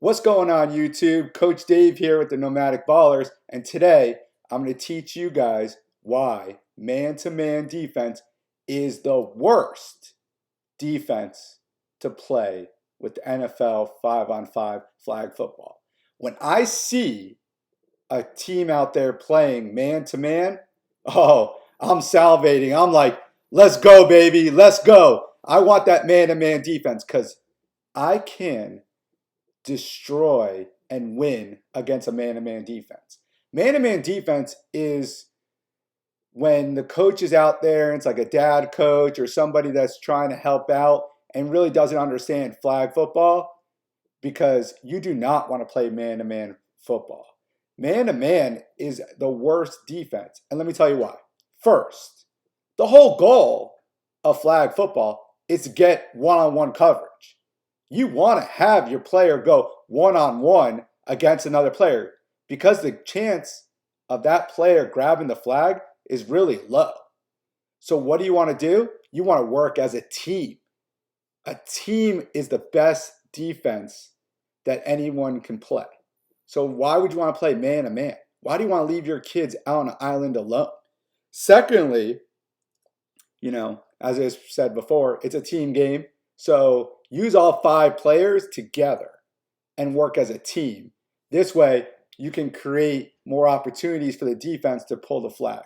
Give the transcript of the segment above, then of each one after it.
What's going on, YouTube? Coach Dave here with the Nomadic Ballers, and today I'm going to teach you guys why man-to-man defense is the worst defense to play with the NFL 5-on-5 flag football. When I see a team out there playing man-to-man, oh, I'm salivating. I'm like, let's go, baby, let's go. I want that man-to-man defense because I can destroy and win against a man-to-man defense. Man-to-man defense is when the coach is out there, and it's like a dad coach or somebody that's trying to help out and really doesn't understand flag football, because you do not want to play man-to-man football. Man-to-man is the worst defense, and let me tell you why. First, the whole goal of flag football is to get one-on-one coverage. You want to have your player go one-on-one against another player because the chance of that player grabbing the flag is really low. So what do you want to do? You want to work as a team. A team is the best defense that anyone can play. So why would you want to play man-to-man? Why do you want to leave your kids out on an island alone? Secondly, as I said before, it's a team game. So use all 5 players together and work as a team. This way, you can create more opportunities for the defense to pull the flag.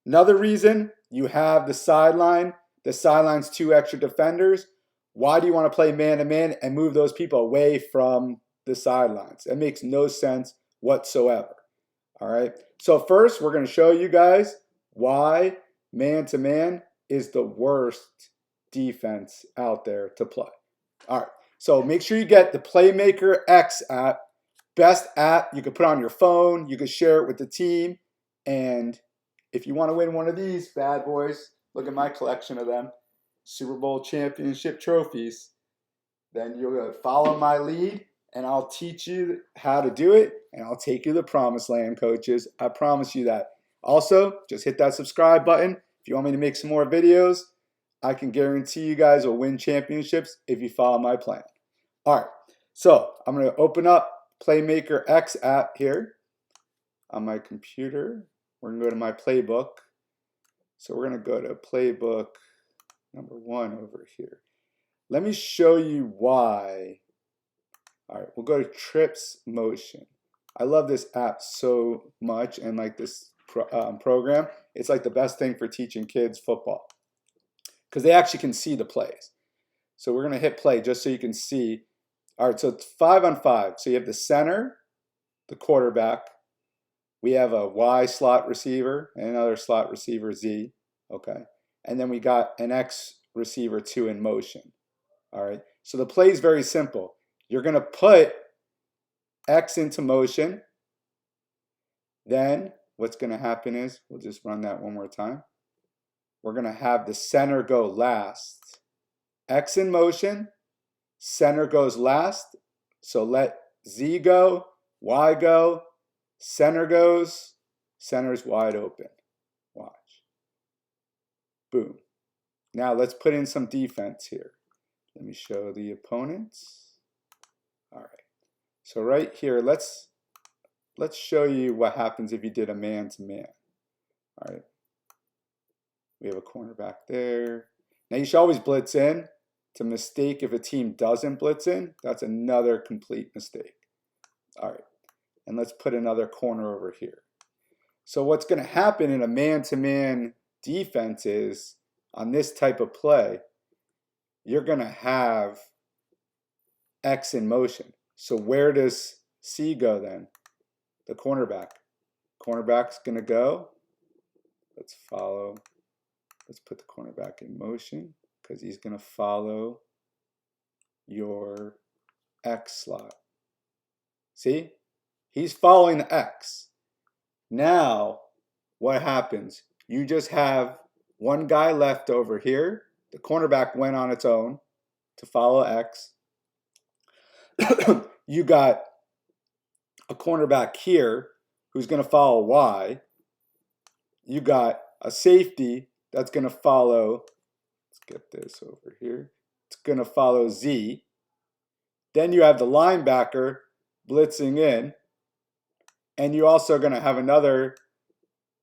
Another reason, you have the sideline. The sideline's 2 extra defenders. Why do you want to play man-to-man and move those people away from the sidelines? It makes no sense whatsoever. All right. So first, we're going to show you guys why man-to-man is the worst defense out there to play. All right, so make sure you get the Playmaker X app. Best app you can put on your phone. You can share it with the team. And if you want to win one of these bad boys, look at my collection of them, Super Bowl championship trophies, then you'll follow my lead and I'll teach you how to do it, and I'll take you to the promised land, coaches. I promise you that. Also, just hit that subscribe button if you want me to make some more videos. I can guarantee you guys will win championships if you follow my plan. All right, so I'm going to open up Playmaker X app here on my computer. We're going to go to my playbook. So we're going to go to playbook number 1 over here. Let me show you why. All right, we'll go to trips motion. I love this app so much, and like this program. It's like the best thing for teaching kids football, because they actually can see the plays. So we're going to hit play just so you can see. All right, so it's 5-on-5. So you have the center, the quarterback. We have a Y slot receiver and another slot receiver, Z. Okay. And then we got an X receiver 2 in motion. All right. So the play is very simple. You're going to put X into motion. Then what's going to happen is, we'll just run that one more time. We're going to have the center go last. X in motion, center goes last. So let Z go, Y go, center goes, center's wide open. Watch. Boom. Now let's put in some defense here. Let me show the opponents. All right. So right here, let's show you what happens if you did a man-to-man. All right. We have a cornerback there. Now you should always blitz in. It's a mistake if a team doesn't blitz in. That's another complete mistake. All right. And let's put another corner over here. So what's going to happen in a man-to-man defense is, on this type of play, you're going to have X in motion. So where does C go then? The cornerback. Cornerback's going to go. Let's follow. Let's put the cornerback in motion because he's going to follow your X slot. See? He's following the X. Now, what happens? You just have one guy left over here. The cornerback went on its own to follow X. You got a cornerback here who's going to follow Y. You got a safety that's going to follow, let's get this over here. It's going to follow Z. Then you have the linebacker blitzing in, and you also are going to have another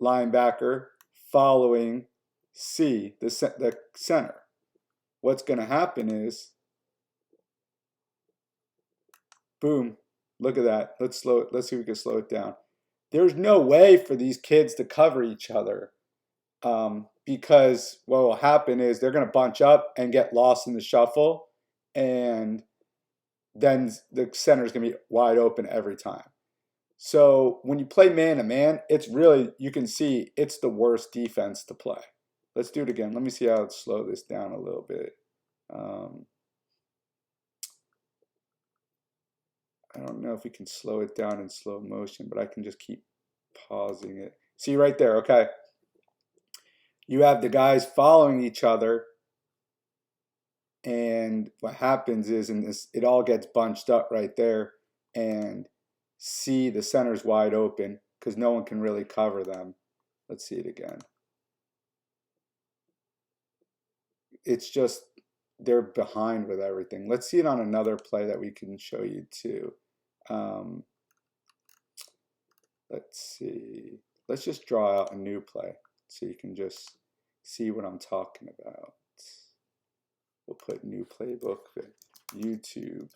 linebacker following C, the center. What's going to happen is, boom, look at that. Let's slow it. Let's see if we can slow it down. There's no way for these kids to cover each other because what will happen is they're going to bunch up and get lost in the shuffle, and then the center is going to be wide open every time. So when you play man-to-man, it's really, you can see it's the worst defense to play. Let's do it again. Let me see how to slow this down a little bit. I don't know if we can slow it down in slow motion, but I can just keep pausing it. See right there, okay. You have the guys following each other, and what happens is in this, it all gets bunched up right there, and see the center's wide open because no one can really cover them. Let's see it again. It's just, they're behind with everything. Let's see it on another play that we can show you too. Let's see. Let's just draw out a new play so you can just see what I'm talking about. We'll put new playbook with YouTube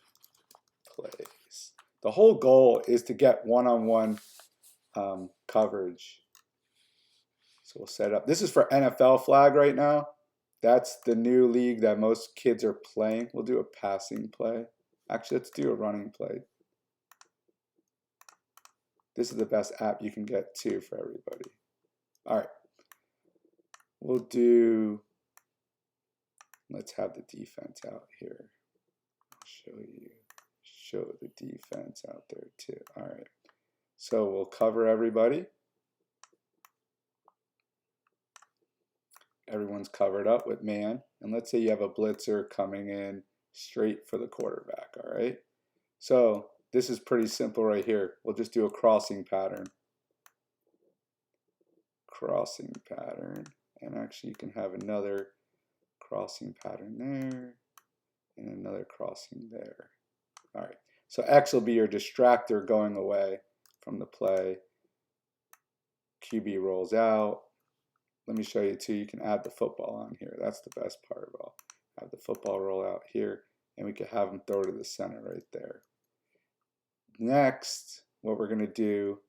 plays. The whole goal is to get one-on-one coverage. So we'll set up. This is for NFL flag right now. That's the new league that most kids are playing. We'll do a passing play. Actually, let's do a running play. This is the best app you can get too for everybody. All right. We'll do, let's have the defense out here. I'll show the defense out there too. All right. So we'll cover everybody. Everyone's covered up with man. And let's say you have a blitzer coming in straight for the quarterback, all right? So this is pretty simple right here. We'll just do a crossing pattern. Crossing pattern. And actually you can have another crossing pattern there and another crossing there. All right. So X will be your distractor going away from the play. QB rolls out. Let me show you too. You can add the football on here. That's the best part of all. Have the football roll out here, and we can have him throw to the center right there. Next, what we're going to do,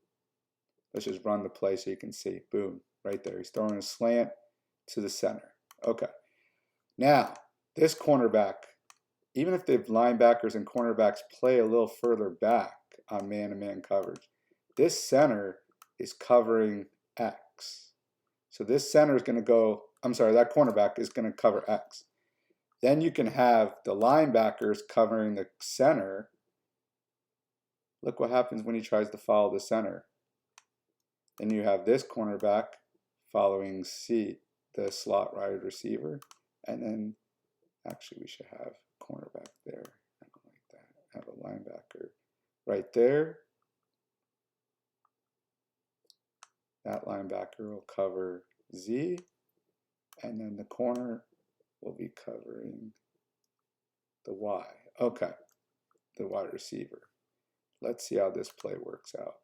let's just run the play so you can see. Boom, right there. He's throwing a slant to the center. Okay. Now, this cornerback, even if the linebackers and cornerbacks play a little further back on man-to-man coverage, this center is covering X. So this center is going to go, I'm sorry, that cornerback is going to cover X. Then you can have the linebackers covering the center. Look what happens when he tries to follow the center. Then you have this cornerback following C, the slot wide receiver. And then, actually we should have cornerback there. I don't like that. Have a linebacker right there. That linebacker will cover Z, and then the corner will be covering the Y. Okay, the wide receiver. Let's see how this play works out.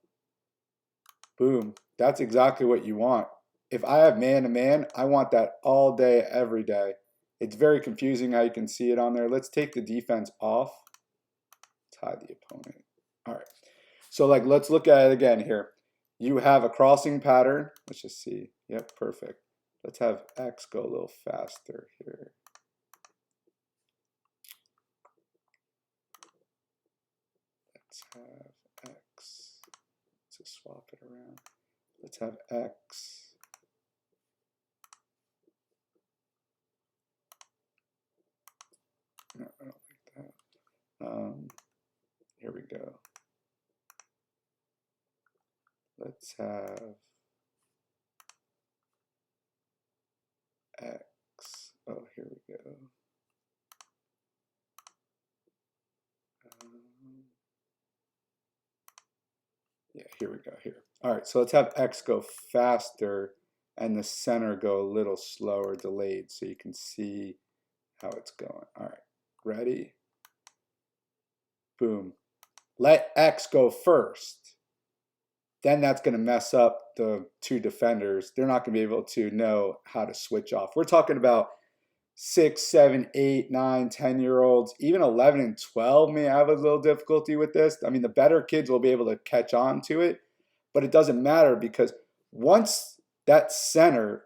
Boom, that's exactly what you want. If I have man-to-man, I want that all day, every day. It's very confusing how you can see it on there. Let's take the defense off. Tie the opponent. All right, so like let's look at it again here. You have a crossing pattern. Let's just see. Yep, perfect. Let's have X go a little faster here. Let's have X. Let's just swap it around. Let's have X. No, I don't like that. Here we go. Let's have X. Oh, here we go. Yeah, here we go, here. All right, so let's have X go faster and the center go a little slower, delayed, so you can see how it's going. All right, ready? Boom. let X go first, then that's going to mess up the two defenders. They're not going to be able to know how to switch off. We're talking about 6, 7, 8, 9, 10-year-olds, even 11 and 12 may have a little difficulty with this. I mean, the better kids will be able to catch on to it, but it doesn't matter because once that center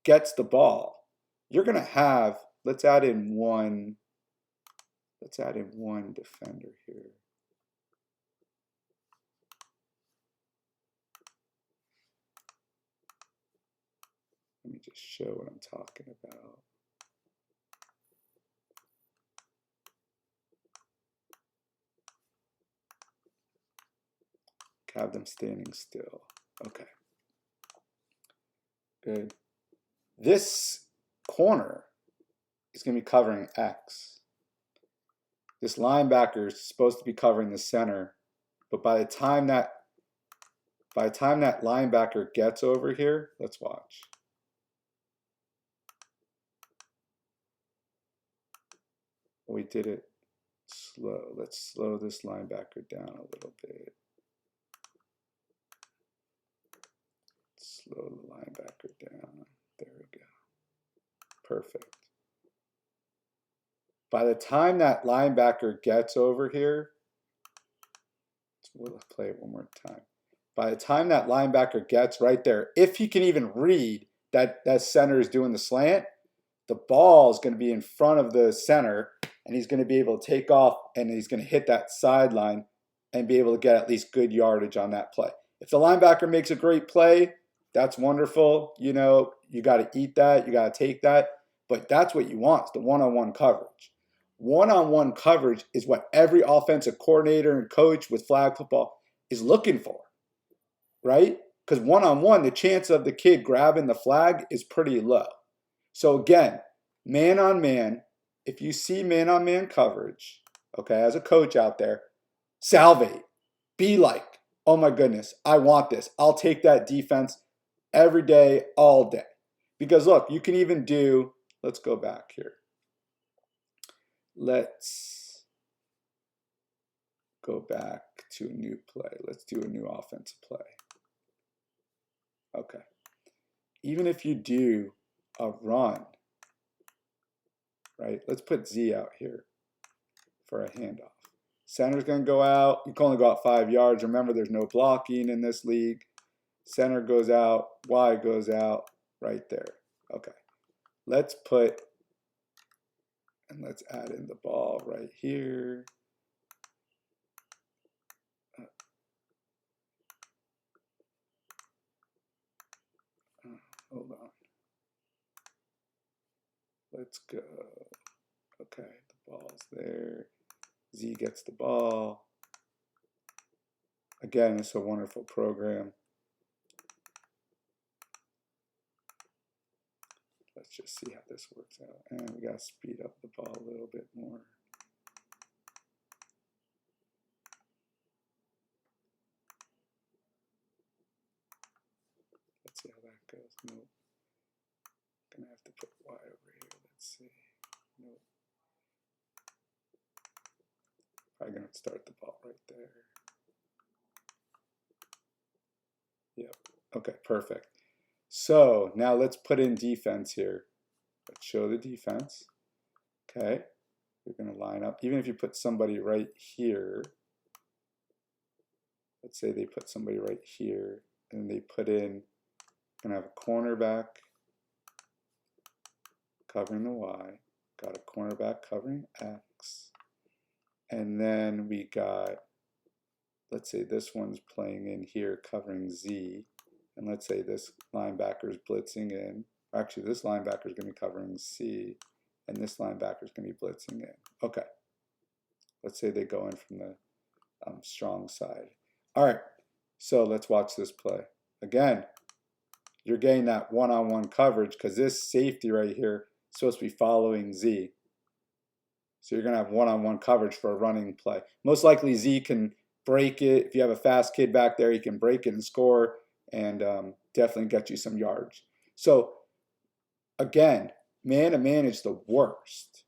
gets the ball, you're going to have, let's add in one defender here. Let me just show what I'm talking about. Have them standing still. Okay. Good. This corner is going to be covering X. This linebacker is supposed to be covering the center, but by the time that linebacker gets over here, let's watch. We did it slow. Let's slow this linebacker down a little bit. Slow the linebacker down. There we go. Perfect. By the time that linebacker gets over here, we'll play it one more time. By the time that linebacker gets right there, if he can even read that center is doing the slant, the ball is going to be in front of the center, and he's going to be able to take off, and he's going to hit that sideline and be able to get at least good yardage on that play. If the linebacker makes a great play, that's wonderful. You know, you got to eat that. You got to take that. But that's what you want, the one-on-one coverage. One-on-one coverage is what every offensive coordinator and coach with flag football is looking for, right? Because one-on-one, the chance of the kid grabbing the flag is pretty low. So again, man-on-man, if you see man-on-man coverage, okay, as a coach out there, salivate. Be like, oh my goodness, I want this. I'll take that defense every day, all day. Because look, you can even do, let's go back here. Let's go back to a new play. Let's do a new offensive play. Okay. Even if you do a run, right? Let's put Z out here for a handoff. Center's going to go out. You can only go out 5 yards. Remember, there's no blocking in this league. Center goes out. Y goes out right there. Okay. Let's put, and let's add in the ball right here. Hold on. Let's go. Okay, the ball's there. Z gets the ball. Again, it's a wonderful program. Let's just see how this works out. And we got to speed up the ball a little bit more. Let's see how that goes. Nope. Gonna have to put Y over here. Let's see. Nope. Probably gonna start the ball right there. Yep. Okay, perfect. So now let's put in defense here. Let's show the defense. Okay. You're going to line up. Even if you put somebody right here, let's say they put somebody right here, and they put in, going to have a cornerback covering the Y, got a cornerback covering X, and then we got, let's say this one's playing in here covering Z, and let's say this linebacker is blitzing in. Actually, this linebacker is going to be covering C, and this linebacker is going to be blitzing in. Okay. Let's say they go in from the strong side. All right. So let's watch this play. Again, you're getting that one-on-one coverage because this safety right here is supposed to be following Z. So you're going to have one-on-one coverage for a running play. Most likely Z can break it. If you have a fast kid back there, he can break it and score and definitely get you some yards. So again, man-to-man is the worst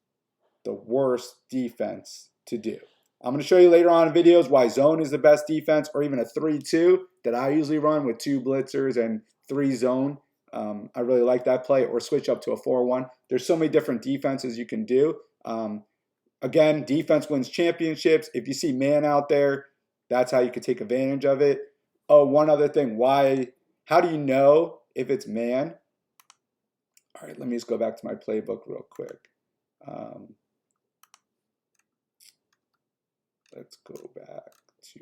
defense to do. I'm going to show you later on in videos why zone is the best defense, or even a 3-2 that I usually run with 2 blitzers and 3 zone. I really like that play, or switch up to a 4-1. There's so many different defenses you can do. Again, defense wins championships. If you see man out there, that's how you can take advantage of it. Oh, one other thing. How do you know if it's man? All right, let me just go back to my playbook real quick. Let's go back to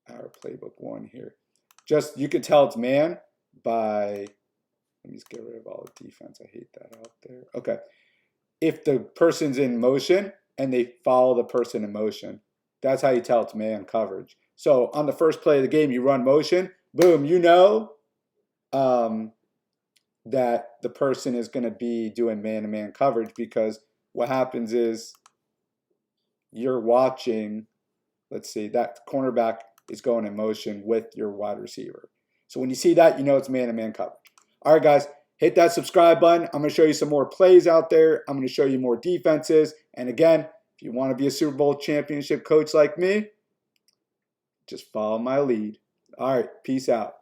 our playbook 1 here. Just, you can tell it's man by, let me just get rid of all the defense. I hate that out there. Okay. If the person's in motion and they follow the person in motion, that's how you tell it's man coverage. So on the first play of the game, you run motion, boom, you know that the person is going to be doing man-to-man coverage, because what happens is you're watching, let's see, that cornerback is going in motion with your wide receiver. So when you see that, you know it's man-to-man coverage. All right, guys, hit that subscribe button. I'm going to show you some more plays out there. I'm going to show you more defenses. And again, if you want to be a Super Bowl championship coach like me, just follow my lead. All right, peace out.